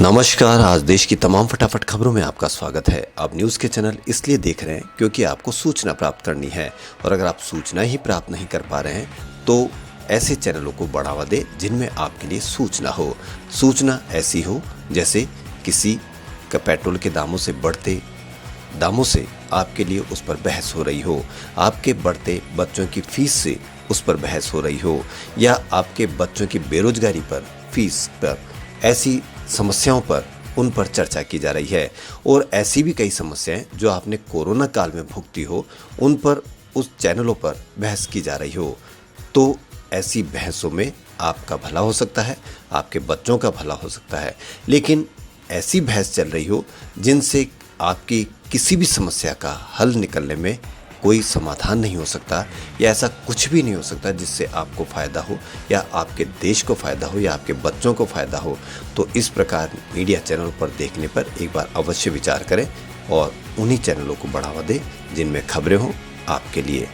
नमस्कार। आज देश की तमाम फटाफट खबरों में आपका स्वागत है। आप न्यूज़ के चैनल इसलिए देख रहे हैं क्योंकि आपको सूचना प्राप्त करनी है, और अगर आप सूचना ही प्राप्त नहीं कर पा रहे हैं तो ऐसे चैनलों को बढ़ावा दें जिनमें आपके लिए सूचना हो। सूचना ऐसी हो जैसे किसी का पेट्रोल के दामों से बढ़ते दामों से आपके लिए उस पर बहस हो रही हो, आपके बढ़ते बच्चों की फीस से उस पर बहस हो रही हो, या आपके बच्चों की बेरोजगारी पर, फीस पर, ऐसी समस्याओं पर उन पर चर्चा की जा रही है। और ऐसी भी कई समस्याएं जो आपने कोरोना काल में भुगती हो, उन पर उस चैनलों पर बहस की जा रही हो। तो ऐसी बहसों में आपका भला हो सकता है, आपके बच्चों का भला हो सकता है, लेकिन ऐसी बहस चल रही हो जिनसे आपकी किसी भी समस्या का हल निकलने में कोई समाधान नहीं हो सकता, या ऐसा कुछ भी नहीं हो सकता जिससे आपको फ़ायदा हो, या आपके देश को फ़ायदा हो, या आपके बच्चों को फ़ायदा हो। तो इस प्रकार मीडिया चैनल पर देखने पर एक बार अवश्य विचार करें और उन्हीं चैनलों को बढ़ावा दें जिनमें खबरें हों आपके लिए।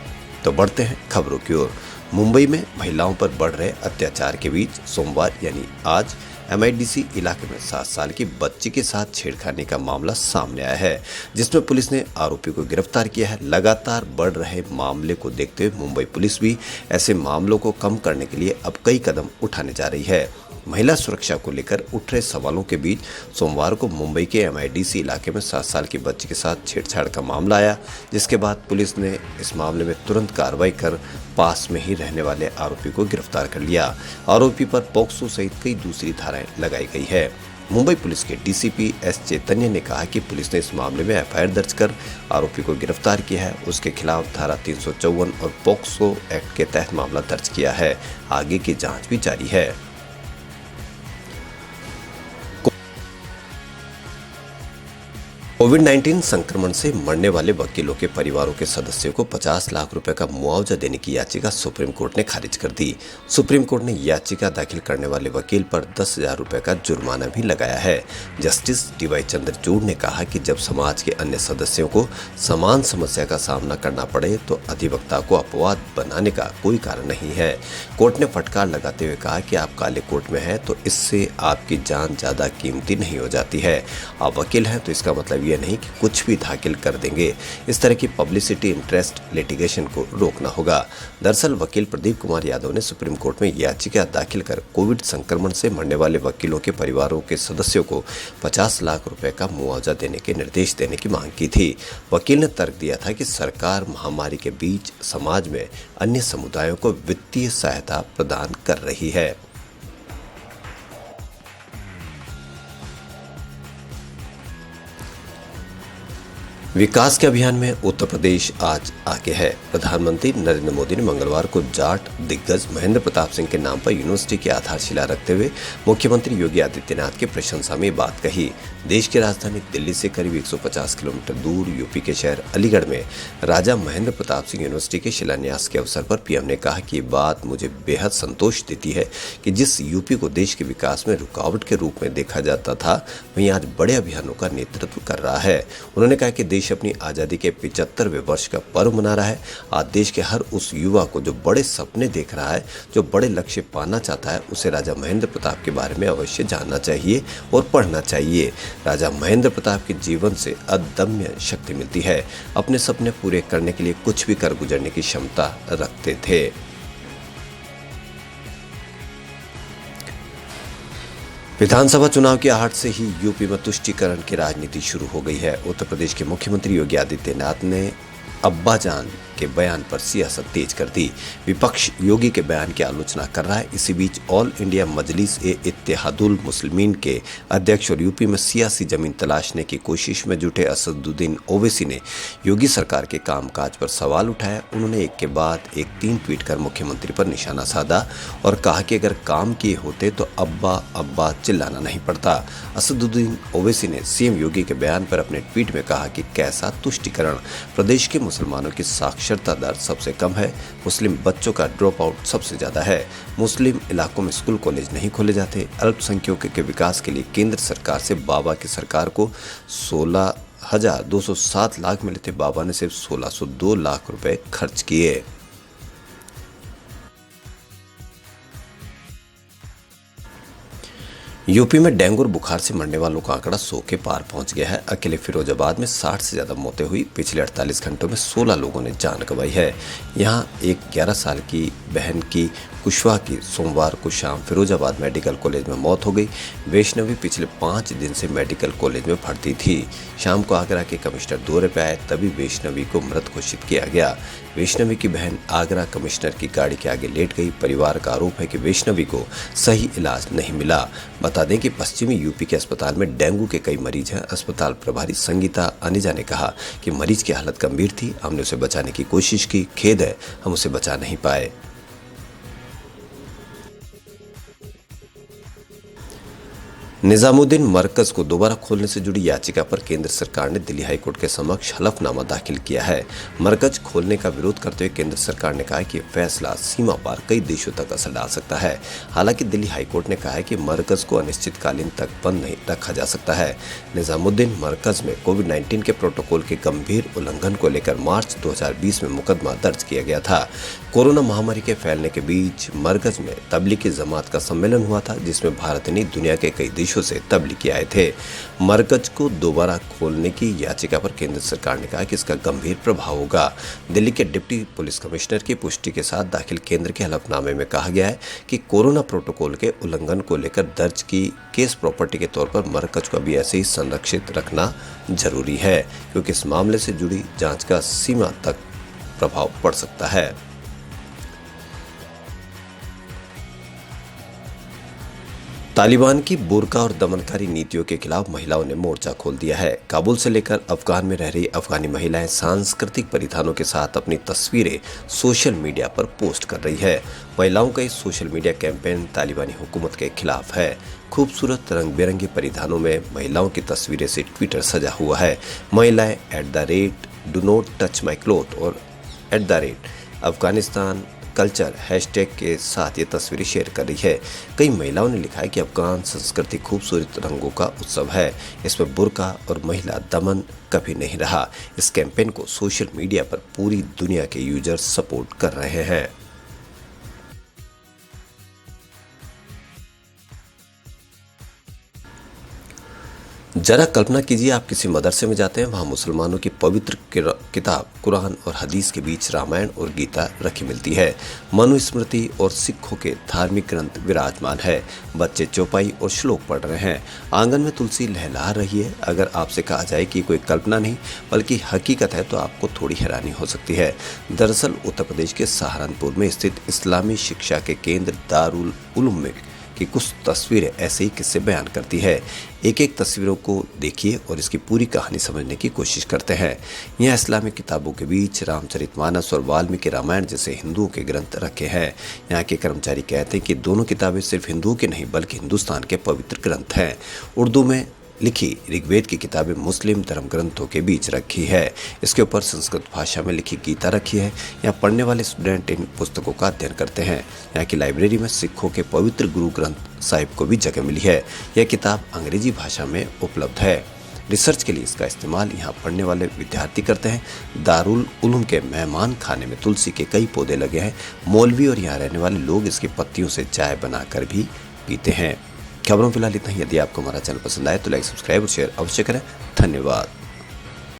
तो बढ़ते हैं खबरों की ओर। मुंबई में महिलाओं पर बढ़ रहे अत्याचार के बीच सोमवार यानी आज MIDC इलाके में 7 साल की बच्ची के साथ छेड़खानी का मामला सामने आया है, जिसमें पुलिस ने आरोपी को गिरफ्तार किया है। लगातार बढ़ रहे मामले को देखते हुए मुंबई पुलिस भी ऐसे मामलों को कम करने के लिए अब कई कदम उठाने जा रही है। महिला सुरक्षा को लेकर उठ रहे सवालों के बीच सोमवार को मुंबई के MIDC इलाके में 7 साल की बच्ची के साथ छेड़छाड़ का मामला आया, जिसके बाद पुलिस ने इस मामले में तुरंत कार्रवाई कर पास में ही रहने वाले आरोपी को गिरफ्तार कर लिया। आरोपी पर पोक्सो सहित कई दूसरी धाराएं लगाई गई है। मुंबई पुलिस के DCP S चैतन्य ने कहा कि पुलिस ने इस मामले में FIR दर्ज कर आरोपी को गिरफ्तार किया है। उसके खिलाफ धारा 354 और पोक्सो एक्ट के तहत मामला दर्ज किया है। आगे की जांच भी जारी है। कोविड-19 संक्रमण से मरने वाले वकीलों के परिवारों के सदस्यों को 50 लाख रुपए का मुआवजा देने की याचिका सुप्रीम कोर्ट ने खारिज कर दी। सुप्रीम कोर्ट ने याचिका दाखिल करने वाले वकील पर 10,000 रुपए का जुर्माना भी लगाया है। जस्टिस DY चंद्रचूड़ ने कहा कि जब समाज के अन्य सदस्यों को समान समस्या का सामना करना पड़े तो अधिवक्ता को अपवाद बनाने का कोई कारण नहीं है। कोर्ट ने फटकार लगाते हुए कहा कि आप काले कोर्ट में हैं तो इससे आपकी जान ज्यादा कीमती नहीं हो जाती है। आप वकील हैं तो इसका मतलब यह नहीं कि कुछ भी दाखिल कर देंगे। इस तरह की पब्लिसिटी इंटरेस्ट लिटिगेशन को रोकना होगा। दरअसल वकील प्रदीप कुमार यादव ने सुप्रीम कोर्ट में याचिका दाखिल कर कोविड संक्रमण से मरने वाले वकीलों के परिवारों के सदस्यों को 50 लाख रुपए का मुआवजा देने के निर्देश देने की मांग की थी। वकील ने तर्क दिया था कि सरकार महामारी के बीच समाज में अन्य समुदायों को वित्तीय सहायता प्रदान कर रही है। विकास के अभियान में उत्तर प्रदेश आज आगे है। प्रधानमंत्री नरेंद्र मोदी ने मंगलवार को जाट दिग्गज महेंद्र प्रताप सिंह के नाम पर यूनिवर्सिटी की आधारशिला रखते हुए मुख्यमंत्री योगी आदित्यनाथ की प्रशंसा में बात कही। देश की राजधानी दिल्ली से करीब 150 किलोमीटर दूर यूपी के शहर अलीगढ़ में राजा महेंद्र प्रताप सिंह यूनिवर्सिटी के शिलान्यास के अवसर पर PM ने कहा कि ये बात मुझे बेहद संतोष देती है कि जिस यूपी को देश के विकास में रुकावट के रूप में देखा जाता था, वहीं आज बड़े अभियानों का नेतृत्व कर रहा है। उन्होंने कहा कि देश अपनी आजादी के 75वें वर्ष का पर्व मना रहा है। आज देश के हर उस युवा को जो बड़े सपने देख रहा है, जो बड़े लक्ष्य पाना चाहता है, उसे राजा महेंद्र प्रताप के बारे में अवश्य जानना चाहिए और पढ़ना चाहिए। राजा महेंद्र प्रताप के जीवन से अदम्य शक्ति मिलती है। अपने सपने पूरे करने के लिए कुछ भी कर गुजरने की क्षमता रखते थे। विधानसभा चुनाव की आहट से ही यूपी में तुष्टीकरण की राजनीति शुरू हो गई है। उत्तर प्रदेश के मुख्यमंत्री योगी आदित्यनाथ ने अब्बाजान के बयान पर सियासत तेज कर दी। विपक्ष योगी के बयान की आलोचना कर रहा है। इसी बीच ऑल इंडिया मजलिस-ए-इत्तेहादुल मुस्लिमीन के अध्यक्ष और यूपी में सियासी जमीन तलाशने की कोशिश में जुटे असदुद्दीन ओवैसी ने योगी सरकार के कामकाज पर सवाल उठाया। उन्होंने एक के बाद एक 3 ट्वीट कर मुख्यमंत्री पर निशाना साधा और कहा कि अगर काम किए होते तो अब्बा अब्बा चिल्लाना नहीं पड़ता। असदुद्दीन ओवैसी ने CM योगी के बयान पर अपने ट्वीट में कहा कि कैसा तुष्टीकरण, प्रदेश के मुसलमानों की साक्षरता दर सबसे कम है, मुस्लिम बच्चों का ड्रॉप आउट सबसे ज्यादा है, मुस्लिम इलाकों में स्कूल कॉलेज नहीं खोले जाते, अल्पसंख्यकों के विकास के लिए केंद्र सरकार से बाबा की सरकार को 16,207 लाख मिले थे, बाबा ने सिर्फ 1,602 लाख रुपए खर्च किए। यूपी में डेंगू और बुखार से मरने वालों का आंकड़ा 100 के पार पहुंच गया है। अकेले फिरोजाबाद में 60 से ज्यादा मौतें हुई। पिछले 48 घंटों में 16 लोगों ने जान गंवाई है। यहां एक 11 साल की बहन की कुशवाहा की सोमवार को शाम फिरोजाबाद मेडिकल कॉलेज में मौत हो गई। वैष्णवी पिछले 5 दिन से मेडिकल कॉलेज में भर्ती थी। शाम को आगरा के कमिश्नर दौरे पर आए, तभी वैष्णवी को मृत घोषित किया गया। वैष्णवी की बहन आगरा कमिश्नर की गाड़ी के आगे लेट गई। परिवार का आरोप है कि वैष्णवी को सही इलाज नहीं मिला। बता दें कि पश्चिमी यूपी के अस्पताल में डेंगू के कई मरीज हैं। अस्पताल प्रभारी संगीता अनिजा ने कहा कि मरीज की हालत गंभीर थी, हमने उसे बचाने की कोशिश की, खेद है हम उसे बचा नहीं पाए। निजामुद्दीन मरकज को दोबारा खोलने से जुड़ी याचिका पर केंद्र सरकार ने दिल्ली हाईकोर्ट के समक्ष हलफनामा दाखिल किया है। मरकज खोलने का विरोध करते हुए केंद्र सरकार ने कहा कि फैसला सीमा पार कई देशों तक असर डाल सकता है। हालांकि दिल्ली हाईकोर्ट ने कहा है कि मरकज को अनिश्चितकालीन तक बंद नहीं रखा जा सकता है। निजामुद्दीन मरकज में कोविड-19 के प्रोटोकॉल के गंभीर उल्लंघन को लेकर मार्च 2020 में मुकदमा दर्ज किया गया था। कोरोना महामारी के फैलने के बीच मरकज में तबलीगी जमात का सम्मेलन हुआ था, जिसमें भारत ने दुनिया के कई देशों से तबलीगी आए थे। मरकज को दोबारा खोलने की याचिका पर केंद्र सरकार ने कहा कि इसका गंभीर प्रभाव होगा। दिल्ली के डिप्टी पुलिस कमिश्नर की पुष्टि के साथ दाखिल केंद्र के हलफनामे में कहा गया है कि कोरोना प्रोटोकॉल के उल्लंघन को लेकर दर्ज की केस प्रॉपर्टी के तौर पर मरकज को भी ऐसे ही संरक्षित रखना जरूरी है, क्योंकि इस मामले से जुड़ी जांच का सीमा तक प्रभाव पड़ सकता है। तालिबान की बुर्का और दमनकारी नीतियों के खिलाफ महिलाओं ने मोर्चा खोल दिया है। काबुल से लेकर अफगान में रह रही अफगानी महिलाएं सांस्कृतिक परिधानों के साथ अपनी तस्वीरें सोशल मीडिया पर पोस्ट कर रही है। महिलाओं का इस सोशल मीडिया कैंपेन तालिबानी हुकूमत के खिलाफ है। खूबसूरत रंग बिरंगे परिधानों में महिलाओं की तस्वीरें से ट्विटर सजा हुआ है। महिलाएं @do not touch my cloth और @अफगानिस्तान कल्चर हैशटैग के साथ ये तस्वीरें शेयर कर रही है। कई महिलाओं ने लिखा है कि अफगान संस्कृति खूबसूरत रंगों का उत्सव है, इसमें बुर्का और महिला दमन कभी नहीं रहा। इस कैंपेन को सोशल मीडिया पर पूरी दुनिया के यूजर्स सपोर्ट कर रहे हैं। जरा कल्पना कीजिए, आप किसी मदरसे में जाते हैं, वहाँ मुसलमानों की पवित्र किताब कुरान और हदीस के बीच रामायण और गीता रखी मिलती है। मनुस्मृति और सिखों के धार्मिक ग्रंथ विराजमान है। बच्चे चौपाई और श्लोक पढ़ रहे हैं। आंगन में तुलसी लहला रही है। अगर आपसे कहा जाए कि कोई कल्पना नहीं बल्कि हकीकत है तो आपको थोड़ी हैरानी हो सकती है। दरअसल उत्तर प्रदेश के सहारनपुर में स्थित इस्लामी शिक्षा के केंद्र दारुल उलूम में कि कुछ तस्वीरें ऐसे ही किस्से बयान करती है। एक एक तस्वीरों को देखिए और इसकी पूरी कहानी समझने की कोशिश करते हैं। यहाँ इस्लामिक किताबों के बीच रामचरितमानस और वाल्मीकि रामायण जैसे हिंदुओं के ग्रंथ रखे हैं। यहाँ के कर्मचारी कहते हैं कि दोनों किताबें सिर्फ हिंदुओं के नहीं बल्कि हिंदुस्तान के पवित्र ग्रंथ हैं। उर्दू में लिखी ऋग्वेद की किताबें मुस्लिम धर्म ग्रंथों के बीच रखी है। इसके ऊपर संस्कृत भाषा में लिखी गीता रखी है। यहाँ पढ़ने वाले स्टूडेंट इन पुस्तकों का अध्ययन करते हैं। यहाँ की लाइब्रेरी में सिखों के पवित्र गुरु ग्रंथ साहिब को भी जगह मिली है। यह किताब अंग्रेजी भाषा में उपलब्ध है। रिसर्च के लिए इसका इस्तेमाल यहाँ पढ़ने वाले विद्यार्थी करते हैं। दारुल उलूम के मेहमान खाने में तुलसी के कई पौधे लगे हैं। मौलवी और यहाँ रहने वाले लोग इसकी पत्तियों से चाय बनाकर भी पीते हैं। खबरों फिलहाल इतना ही। यदि आपको हमारा चैनल पसंद आए तो लाइक, सब्सक्राइब और शेयर अवश्य करें। धन्यवाद।